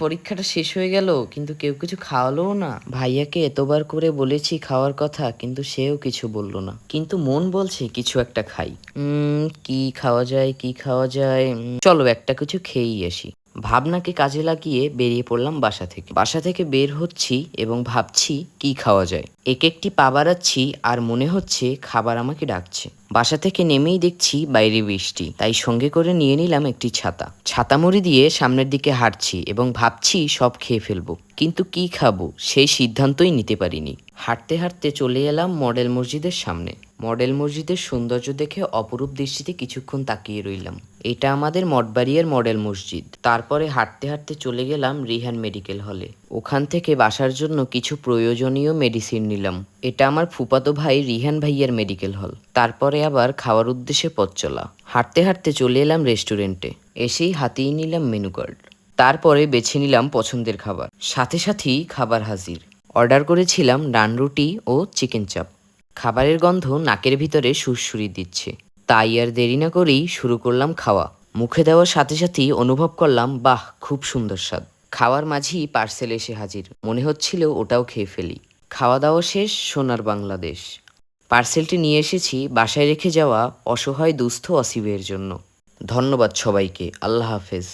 পরীক্ষাটা শেষ হয়ে গেল কিন্তু কেউ কিছু খাওয়ালোও না। ভাইয়াকে এতবার করে বলেছি খাওয়ার কথা কিন্তু সেও কিছু বলল না, কিন্তু মন বলছে কিছু একটা খাই। কি খাওয়া যায়, কি খাওয়া যায়? চলো একটা কিছু খেয়েই আসি। ভাবনাকে কাজে লাগিয়ে বেরিয়ে পড়লাম বাসা থেকে বের হচ্ছি এবং ভাবছি কি খাওয়া যায়। এক একটি পা বাড়াচ্ছি আর মনে হচ্ছে খাবার আমাকে ডাকছে। বাসা থেকে নেমেই দেখছি বাইরে বৃষ্টি, তাই সঙ্গে করে নিয়ে নিলাম একটি ছাতা মুড়ি দিয়ে সামনের দিকে হাঁটছি এবং ভাবছি সব খেয়ে ফেলবো, কিন্তু কি খাবো সেই সিদ্ধান্তই নিতে পারিনি। হাঁটতে হাঁটতে চলে এলাম মডেল মসজিদের সামনে। মডেল মসজিদের সৌন্দর্য দেখে অপরূপ দৃষ্টিতে কিছুক্ষণ তাকিয়ে রইলাম। এটা আমাদের মঠবাড়িয়ার মডেল মসজিদ। তারপরে হাঁটতে হাঁটতে চলে গেলাম রিহান মেডিকেল হলে। ওখান থেকে বাসার জন্য কিছু প্রয়োজনীয় মেডিসিন নিলাম। এটা আমার ফুফাতো ভাই রিহান ভাইয়ার মেডিকেল হল। তারপরে আবার খাওয়ার উদ্দেশ্যে পথ চলা। হাঁটতে হাঁটতে চলে এলাম রেস্টুরেন্টে। এসেই হাতিয়ে নিলাম মেনু কার্ড। তারপরে বেছে নিলাম পছন্দের খাবার। সাথে সাথেই খাবার হাজির। অর্ডার করেছিলাম নান রুটি ও চিকেন চাপ। খাবারের গন্ধ নাকের ভিতরে সুরসুরি দিচ্ছে, তাই আর দেরি না করেই শুরু করলাম খাওয়া। মুখে দেওয়ার সাথে সাথেই অনুভব করলাম, বাহ, খুব সুন্দর স্বাদ। খাওয়ার মাঝেই পার্সেল এসে হাজির, মনে হচ্ছিল ওটাও খেয়ে ফেলি। খাওয়া দাওয়া শেষ, সোনার বাংলাদেশ। পার্সেলটি নিয়ে এসেছি বাসায় রেখে যাওয়া অসহায় দুস্থ অসিবের জন্য। ধন্যবাদ সবাইকে। আল্লাহ হাফেজ।